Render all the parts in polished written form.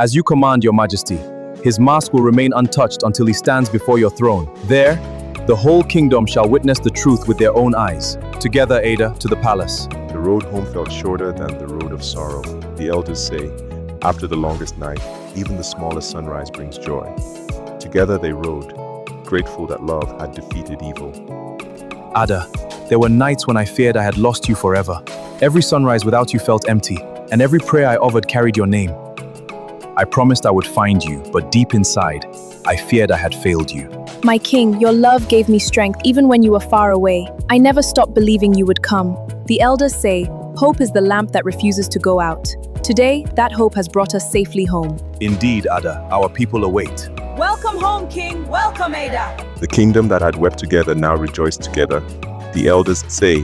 As you command, your majesty, his mask will remain untouched until he stands before your throne. There, the whole kingdom shall witness the truth with their own eyes. Together, Ada, to the palace. The road home felt shorter than the road of sorrow. The elders say, after the longest night, even the smallest sunrise brings joy. Together they rode, grateful that love had defeated evil. Ada, there were nights when I feared I had lost you forever. Every sunrise without you felt empty, and every prayer I offered carried your name. I promised I would find you, but deep inside, I feared I had failed you. My king, your love gave me strength even when you were far away. I never stopped believing you would come. The elders say, hope is the lamp that refuses to go out. Today, that hope has brought us safely home. Indeed, Ada, our people await. Welcome home, King. Welcome, Ada. The kingdom that had wept together now rejoiced together. The elders say,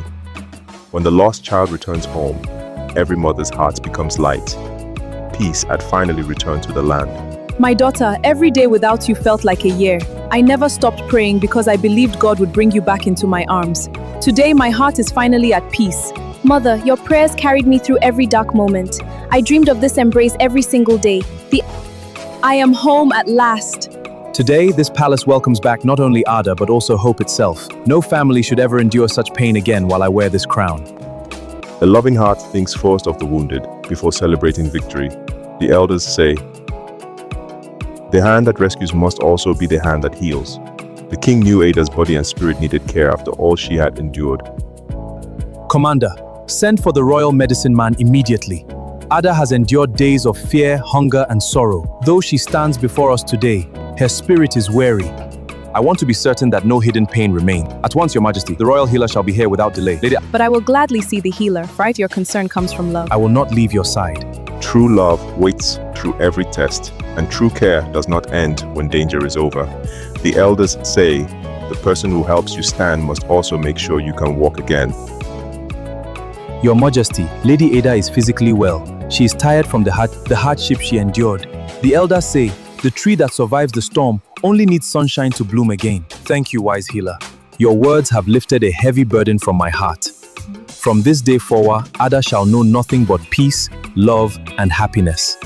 when the lost child returns home, every mother's heart becomes light. Peace had finally returned to the land. My daughter, every day without you felt like a year. I never stopped praying because I believed God would bring you back into my arms. Today, my heart is finally at peace. Mother, your prayers carried me through every dark moment. I dreamed of this embrace every single day. I am home at last. Today, this palace welcomes back not only Ada, but also hope itself. No family should ever endure such pain again while I wear this crown. The loving heart thinks first of the wounded before celebrating victory. The elders say, the hand that rescues must also be the hand that heals. The king knew Ada's body and spirit needed care after all she had endured. Commander, send for the royal medicine man immediately. Ada has endured days of fear, hunger, and sorrow. Though she stands before us today, her spirit is weary. I want to be certain that no hidden pain remains. At once, your majesty, the royal healer shall be here without delay. Lady, But I will gladly see the healer, right? Your concern comes from love. I will not leave your side. True love waits through every test, and true care does not end when danger is over. The elders say, the person who helps you stand must also make sure you can walk again. Your majesty, Lady Ada is physically well. She is tired from the hardship she endured. The elders say, the tree that survives the storm only needs sunshine to bloom again. Thank you, wise healer. Your words have lifted a heavy burden from my heart. From this day forward, Ada shall know nothing but peace, love, and happiness.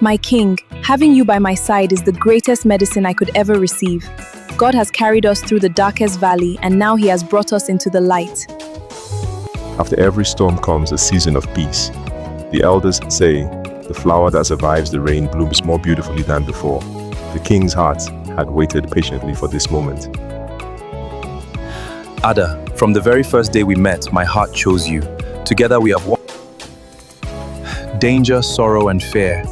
My king, having you by my side is the greatest medicine I could ever receive. God has carried us through the darkest valley, and now he has brought us into the light. After every storm comes a season of peace. The elders say, the flower that survives the rain blooms more beautifully than before. The king's heart had waited patiently for this moment. Ada, from the very first day we met, my heart chose you. Together we have walked danger, sorrow, and fear.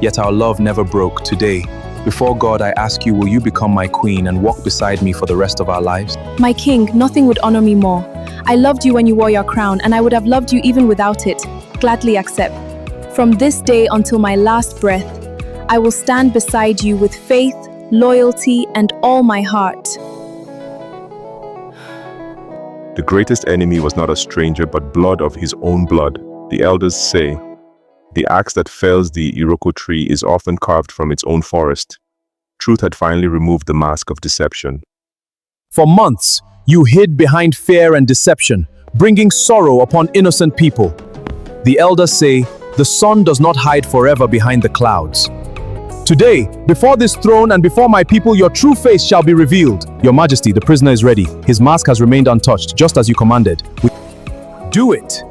Yet our love never broke. Today, before God, I ask you, will you become my queen and walk beside me for the rest of our lives? My king, nothing would honor me more. I loved you when you wore your crown, and I would have loved you even without it. Gladly accept. From this day until my last breath, I will stand beside you with faith, loyalty, and all my heart. The greatest enemy was not a stranger, but blood of his own blood. The elders say, the axe that fells the Iroko tree is often carved from its own forest. Truth had finally removed the mask of deception. For months, you hid behind fear and deception, bringing sorrow upon innocent people. The elders say, the sun does not hide forever behind the clouds. Today, before this throne and before my people, your true face shall be revealed. Your Majesty, the prisoner is ready. His mask has remained untouched, just as you commanded. Do it.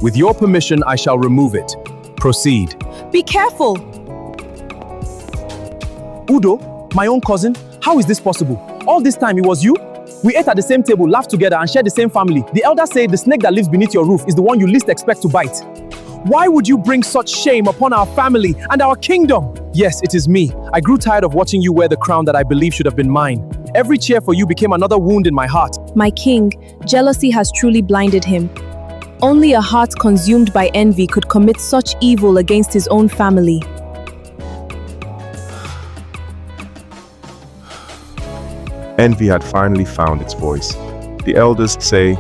With your permission, I shall remove it. Proceed. Be careful! Udo, my own cousin, how is this possible? All this time it was you? We ate at the same table, laughed together, and shared the same family. The elders say the snake that lives beneath your roof is the one you least expect to bite. Why would you bring such shame upon our family and our kingdom? Yes, it is me. I grew tired of watching you wear the crown that I believe should have been mine. Every cheer for you became another wound in my heart. My king, jealousy has truly blinded him. Only a heart consumed by envy could commit such evil against his own family. Envy had finally found its voice. The elders say,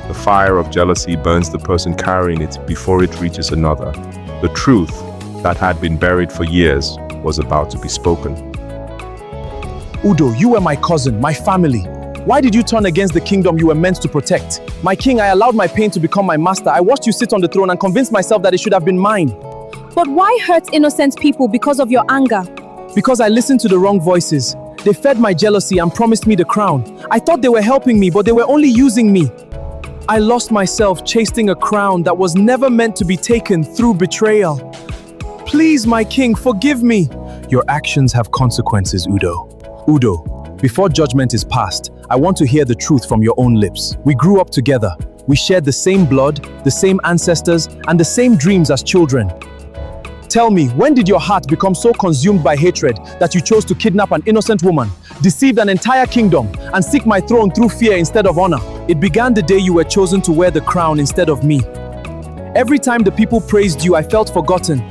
the fire of jealousy burns the person carrying it before it reaches another. The truth that had been buried for years was about to be spoken. Udo, you were my cousin, my family. Why did you turn against the kingdom you were meant to protect? My king, I allowed my pain to become my master. I watched you sit on the throne and convinced myself that it should have been mine. But why hurt innocent people because of your anger? Because I listened to the wrong voices. They fed my jealousy and promised me the crown. I thought they were helping me, but they were only using me. I lost myself chasing a crown that was never meant to be taken through betrayal. Please, my king, forgive me. Your actions have consequences, Udo. Udo, before judgment is passed, I want to hear the truth from your own lips. We grew up together. We shared the same blood, the same ancestors, and the same dreams as children. Tell me, when did your heart become so consumed by hatred that you chose to kidnap an innocent woman, deceive an entire kingdom, and seek my throne through fear instead of honor? It began the day you were chosen to wear the crown instead of me. Every time the people praised you, I felt forgotten.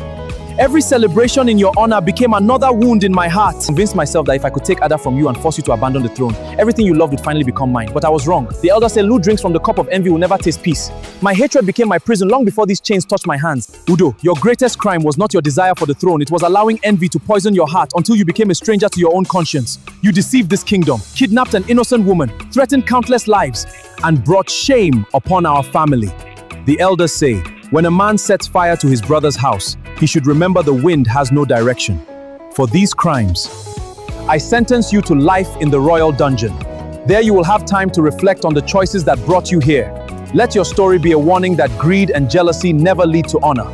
Every celebration in your honor became another wound in my heart. I convinced myself that if I could take Ada from you and force you to abandon the throne, everything you loved would finally become mine. But I was wrong. The elders say who drinks from the cup of envy will never taste peace. My hatred became my prison long before these chains touched my hands. Udo, your greatest crime was not your desire for the throne. It was allowing envy to poison your heart until you became a stranger to your own conscience. You deceived this kingdom, kidnapped an innocent woman, threatened countless lives, and brought shame upon our family. The elders say, when a man sets fire to his brother's house, he should remember the wind has no direction. For these crimes, I sentence you to life in the royal dungeon. There you will have time to reflect on the choices that brought you here. Let your story be a warning that greed and jealousy never lead to honor.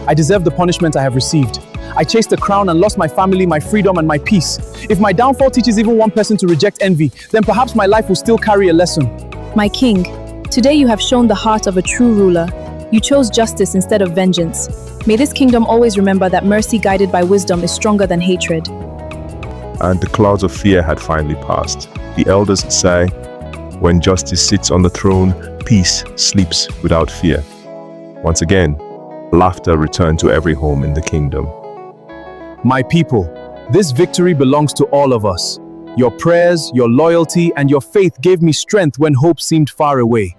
I deserve the punishment I have received. I chased the crown and lost my family, my freedom, and my peace. If my downfall teaches even one person to reject envy, then perhaps my life will still carry a lesson. My king, today you have shown the heart of a true ruler. You chose justice instead of vengeance. May this kingdom always remember that mercy guided by wisdom is stronger than hatred. And the clouds of fear had finally passed. The elders say, when justice sits on the throne, peace sleeps without fear. Once again, laughter returned to every home in the kingdom. My people, this victory belongs to all of us. Your prayers, your loyalty, and your faith gave me strength when hope seemed far away.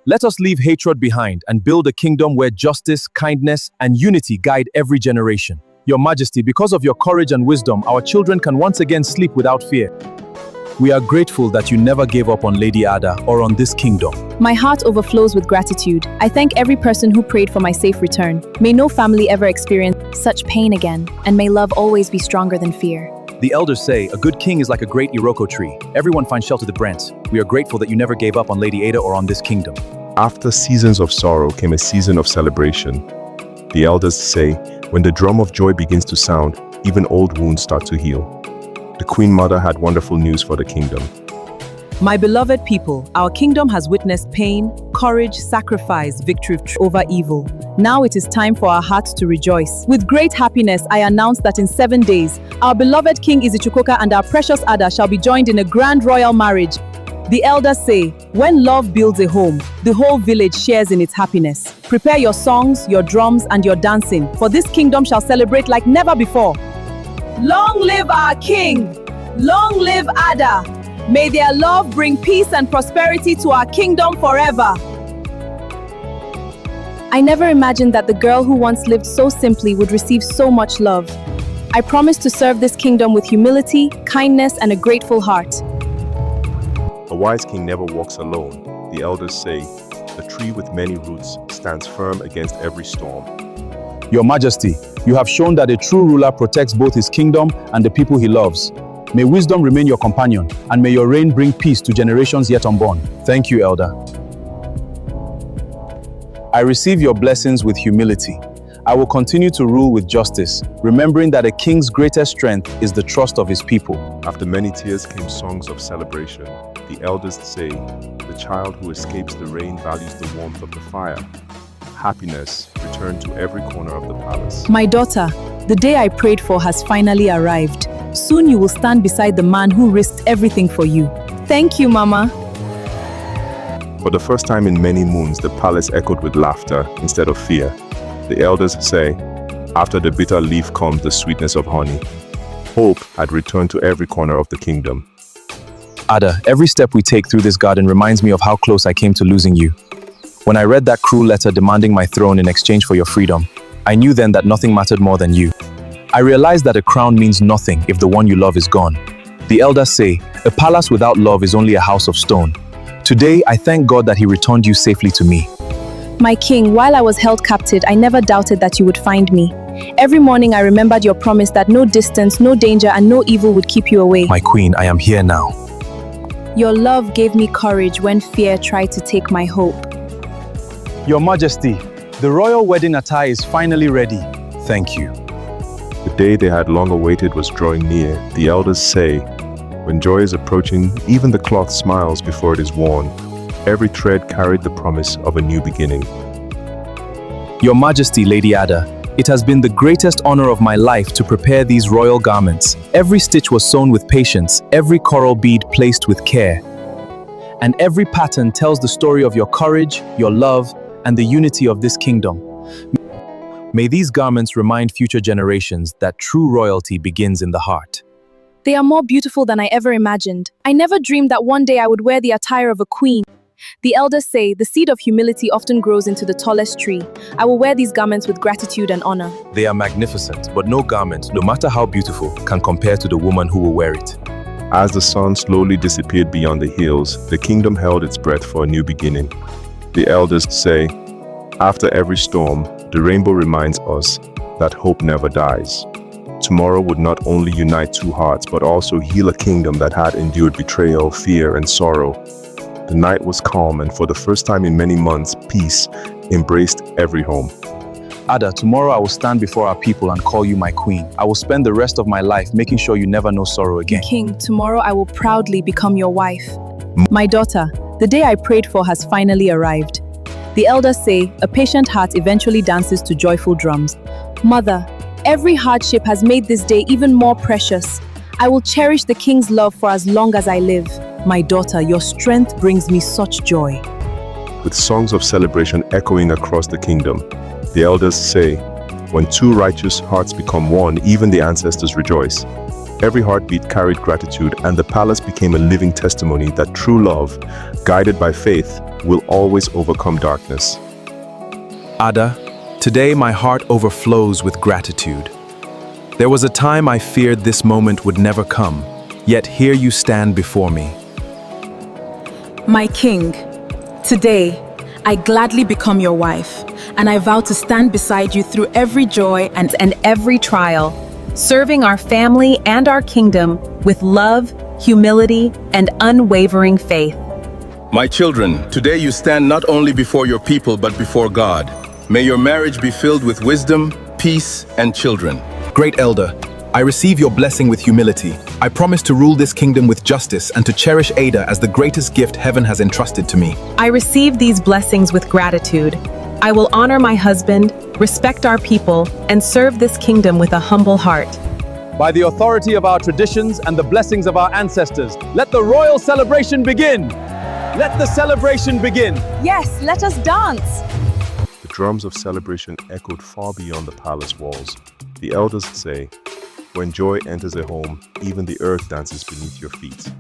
Let us leave hatred behind and build a kingdom where justice, kindness, and unity guide every generation. Your Majesty, because of your courage and wisdom, our children can once again sleep without fear. We are grateful that you never gave up on Lady Ada or on this kingdom. My heart overflows with gratitude. I thank every person who prayed for my safe return. May no family ever experience such pain again, and may love always be stronger than fear. The elders say, a good king is like a great Iroko tree. Everyone finds shelter to the branch. We are grateful that you never gave up on Lady Ada or on this kingdom. After seasons of sorrow came a season of celebration. The elders say, when the drum of joy begins to sound, even old wounds start to heal. The Queen Mother had wonderful news for the kingdom. My beloved people, our kingdom has witnessed pain, courage, sacrifice, victory over evil. Now it is time for our hearts to rejoice. With great happiness, I announce that in 7 days, our beloved King Izichukwuka and our precious Ada shall be joined in a grand royal marriage. The elders say, when love builds a home, the whole village shares in its happiness. Prepare your songs, your drums, and your dancing, for this kingdom shall celebrate like never before. Long live our king! Long live Ada! May their love bring peace and prosperity to our kingdom forever. I never imagined that the girl who once lived so simply would receive so much love. I promise to serve this kingdom with humility, kindness, and a grateful heart. A wise king never walks alone. The elders say, a tree with many roots stands firm against every storm. Your Majesty, you have shown that a true ruler protects both his kingdom and the people he loves. May wisdom remain your companion, and may your reign bring peace to generations yet unborn. Thank you, Elder. I receive your blessings with humility. I will continue to rule with justice, remembering that a king's greatest strength is the trust of his people. After many tears came songs of celebration. The elders say, the child who escapes the rain values the warmth of the fire. Happiness returned to every corner of the palace. My daughter, the day I prayed for has finally arrived. Soon you will stand beside the man who risked everything for you. Thank you, Mama. For the first time in many moons, the palace echoed with laughter instead of fear. The elders say, after the bitter leaf comes the sweetness of honey. Hope had returned to every corner of the kingdom. Ada, every step we take through this garden reminds me of how close I came to losing you. When I read that cruel letter demanding my throne in exchange for your freedom, I knew then that nothing mattered more than you. I realized that a crown means nothing if the one you love is gone. The elders say, a palace without love is only a house of stone. Today, I thank God that He returned you safely to me. My king, while I was held captive, I never doubted that you would find me. Every morning I remembered your promise that no distance, no danger, and no evil would keep you away. My queen, I am here now. Your love gave me courage when fear tried to take my hope. Your Majesty, the royal wedding attire is finally ready. Thank you. The day they had long awaited was drawing near. The elders say, when joy is approaching, even the cloth smiles before it is worn. Every thread carried the promise of a new beginning. Your Majesty, Lady Ada, it has been the greatest honor of my life to prepare these royal garments. Every stitch was sewn with patience, every coral bead placed with care. And every pattern tells the story of your courage, your love, and the unity of this kingdom. May these garments remind future generations that true royalty begins in the heart. They are more beautiful than I ever imagined. I never dreamed that one day I would wear the attire of a queen. The elders say the seed of humility often grows into the tallest tree. I will wear these garments with gratitude and honor. They are magnificent, but no garment, no matter how beautiful, can compare to the woman who will wear it. As the sun slowly disappeared beyond the hills, the kingdom held its breath for a new beginning. The elders say, after every storm, the rainbow reminds us that hope never dies. Tomorrow would not only unite two hearts, but also heal a kingdom that had endured betrayal, fear, and sorrow. The night was calm, and for the first time in many months, peace embraced every home. Ada, tomorrow I will stand before our people and call you my queen. I will spend the rest of my life making sure you never know sorrow again. King, tomorrow I will proudly become your wife. My daughter, the day I prayed for has finally arrived. The elders say a patient heart eventually dances to joyful drums. Mother, every hardship has made this day even more precious. I will cherish the king's love for as long as I live. My daughter, your strength brings me such joy. With songs of celebration echoing across the kingdom, the elders say, when two righteous hearts become one, even the ancestors rejoice. Every heartbeat carried gratitude, and the palace became a living testimony that true love, guided by faith, will always overcome darkness. Ada, today my heart overflows with gratitude. There was a time I feared this moment would never come, yet here you stand before me. My king, today I gladly become your wife, and I vow to stand beside you through every joy and every trial, serving our family and our kingdom with love, humility, and unwavering faith. My children, today you stand not only before your people but before God. May your marriage be filled with wisdom, peace, and children. Great elder, I receive your blessing with humility. I promise to rule this kingdom with justice and to cherish Ada as the greatest gift heaven has entrusted to me. I receive these blessings with gratitude. I will honor my husband, respect our people, and serve this kingdom with a humble heart. By the authority of our traditions and the blessings of our ancestors, let the royal celebration begin! Let the celebration begin! Yes, let us dance! The drums of celebration echoed far beyond the palace walls. The elders say, when joy enters a home, even the earth dances beneath your feet.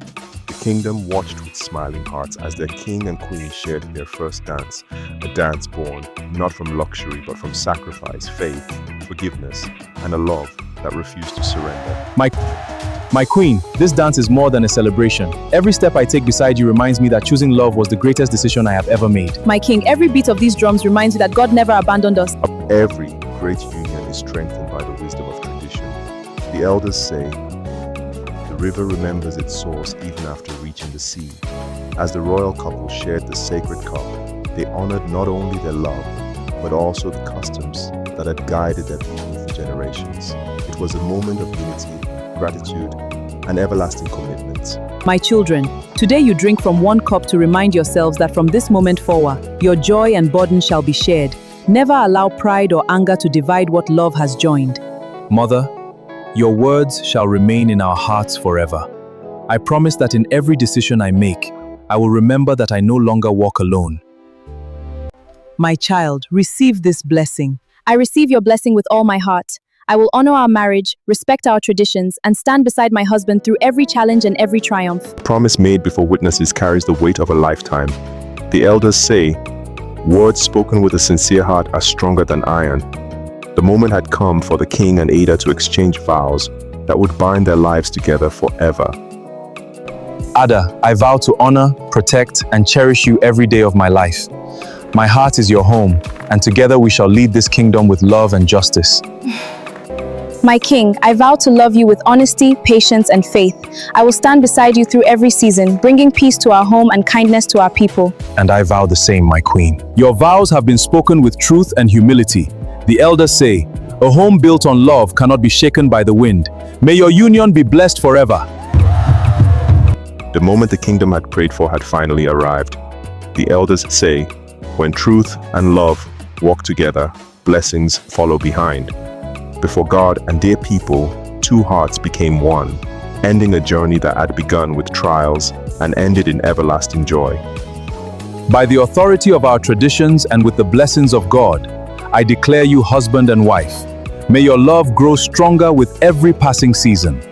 The kingdom watched with smiling hearts as their king and queen shared their first dance, a dance born not from luxury but from sacrifice, faith, forgiveness, and a love that refused to surrender. My queen, this dance is more than a celebration. Every step I take beside you reminds me that choosing love was the greatest decision I have ever made. My king, every beat of these drums reminds me that God never abandoned us. Every great union is strengthened by the wisdom of tradition. The elders say, the river remembers its source even after reaching the sea. As the royal couple shared the sacred cup, they honored not only their love, but also the customs that had guided their people for generations. It was a moment of unity, gratitude, and everlasting commitment. My children, today you drink from one cup to remind yourselves that from this moment forward, your joy and burden shall be shared. Never allow pride or anger to divide what love has joined. Mother, your words shall remain in our hearts forever. I promise that in every decision I make, I will remember that I no longer walk alone. My child, receive this blessing. I receive your blessing with all my heart. I will honor our marriage, respect our traditions, and stand beside my husband through every challenge and every triumph. Promise made before witnesses carries the weight of a lifetime. The elders say, words spoken with a sincere heart are stronger than iron. The moment had come for the king and Ada to exchange vows that would bind their lives together forever. Ada, I vow to honor, protect, and cherish you every day of my life. My heart is your home, and together we shall lead this kingdom with love and justice. My king, I vow to love you with honesty, patience, and faith. I will stand beside you through every season, bringing peace to our home and kindness to our people. And I vow the same, my queen. Your vows have been spoken with truth and humility. The elders say, a home built on love cannot be shaken by the wind. May your union be blessed forever. The moment the kingdom had prayed for had finally arrived. The elders say, when truth and love walk together, blessings follow behind. Before God and their people, two hearts became one, ending a journey that had begun with trials and ended in everlasting joy. By the authority of our traditions and with the blessings of God, I declare you husband and wife. May your love grow stronger with every passing season.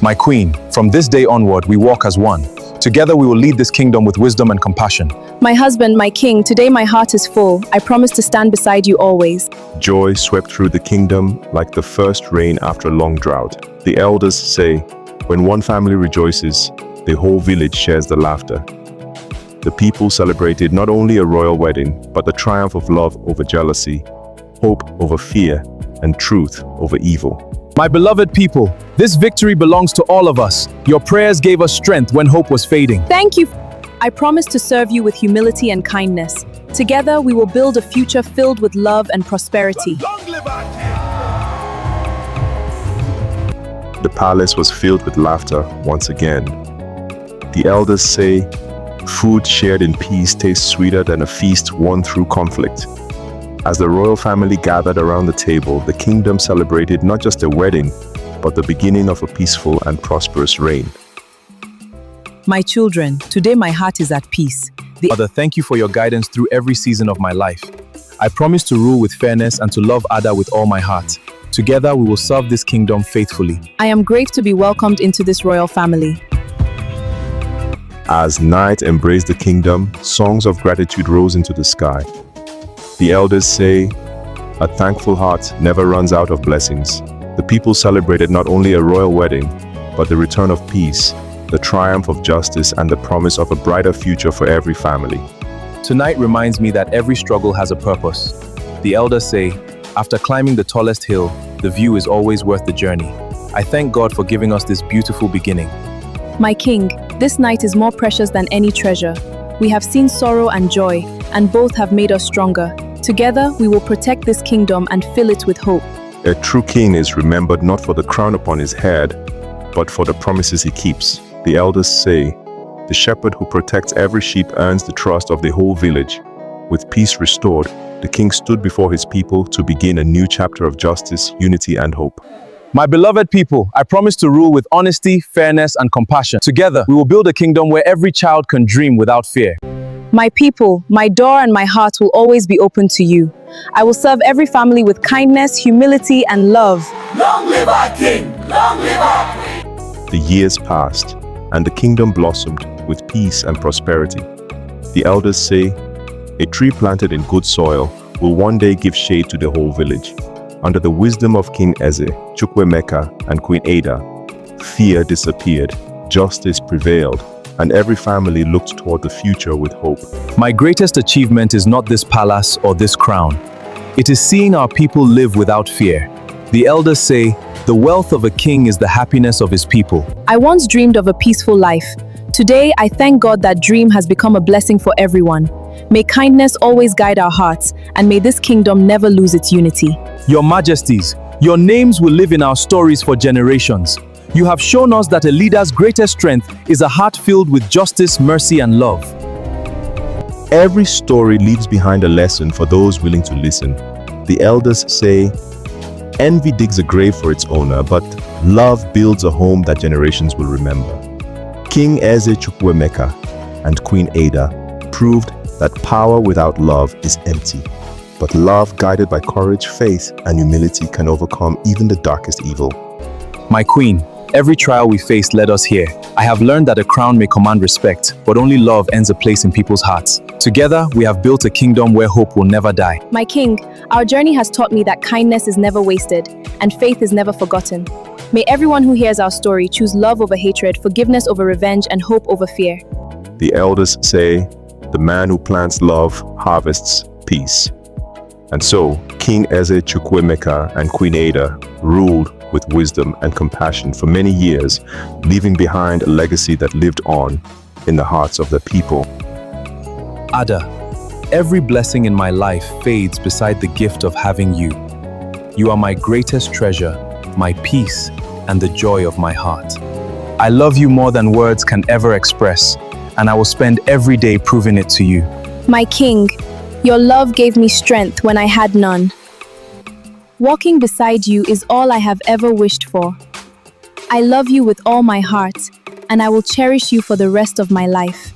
My queen, from this day onward, we walk as one. Together we will lead this kingdom with wisdom and compassion. My husband, my king, today my heart is full. I promise to stand beside you always. Joy swept through the kingdom like the first rain after a long drought. The elders say, when one family rejoices, the whole village shares the laughter. The people celebrated not only a royal wedding, but the triumph of love over jealousy, hope over fear, and truth over evil. My beloved people, this victory belongs to all of us. Your prayers gave us strength when hope was fading. Thank you. I promise to serve you with humility and kindness. Together, we will build a future filled with love and prosperity. The palace was filled with laughter once again. The elders say, food shared in peace tastes sweeter than a feast won through conflict. As the royal family gathered around the table, the kingdom celebrated not just a wedding, but the beginning of a peaceful and prosperous reign. My children, today my heart is at peace. Father, thank you for your guidance through every season of my life. I promise to rule with fairness and to love Ada with all my heart. Together we will serve this kingdom faithfully. I am grateful to be welcomed into this royal family. As night embraced the kingdom, songs of gratitude rose into the sky. The elders say, a thankful heart never runs out of blessings. The people celebrated not only a royal wedding, but the return of peace, the triumph of justice, and the promise of a brighter future for every family. Tonight reminds me that every struggle has a purpose. The elders say, after climbing the tallest hill, the view is always worth the journey. I thank God for giving us this beautiful beginning. My king, this night is more precious than any treasure. We have seen sorrow and joy, and both have made us stronger. Together, we will protect this kingdom and fill it with hope. A true king is remembered not for the crown upon his head, but for the promises he keeps. The elders say, the shepherd who protects every sheep earns the trust of the whole village. With peace restored, the king stood before his people to begin a new chapter of justice, unity, and hope. My beloved people, I promise to rule with honesty, fairness, and compassion. Together, we will build a kingdom where every child can dream without fear. My people, my door and my heart will always be open to you. I will serve every family with kindness, humility, and love. Long live our king! Long live our queen! The years passed, and the kingdom blossomed with peace and prosperity. The elders say, a tree planted in good soil will one day give shade to the whole village. Under the wisdom of King Eze, Chukwuemeka, and Queen Ada, fear disappeared, justice prevailed, and every family looked toward the future with hope. My greatest achievement is not this palace or this crown. It is seeing our people live without fear. The elders say, the wealth of a king is the happiness of his people. I once dreamed of a peaceful life. Today, I thank God that dream has become a blessing for everyone. May kindness always guide our hearts, and may this kingdom never lose its unity. Your Majesties, your names will live in our stories for generations. You have shown us that a leader's greatest strength is a heart filled with justice, mercy, and love. Every story leaves behind a lesson for those willing to listen. The elders say, envy digs a grave for its owner, but love builds a home that generations will remember. King Eze Chukwuemeka and Queen Ada proved that power without love is empty. But love guided by courage, faith, and humility can overcome even the darkest evil. My queen, every trial we faced led us here. I have learned that a crown may command respect, but only love earns a place in people's hearts. Together, we have built a kingdom where hope will never die. My king, our journey has taught me that kindness is never wasted, and faith is never forgotten. May everyone who hears our story choose love over hatred, forgiveness over revenge, and hope over fear. The elders say, The man who plants love harvests peace. And so, King Eze Chukwuemeka and Queen Ada ruled with wisdom and compassion for many years, leaving behind a legacy that lived on in the hearts of the people. Ada, every blessing in my life fades beside the gift of having you. You are my greatest treasure, my peace, and the joy of my heart. I love you more than words can ever express, and I will spend every day proving it to you. My king, your love gave me strength when I had none. Walking beside you is all I have ever wished for. I love you with all my heart, and I will cherish you for the rest of my life.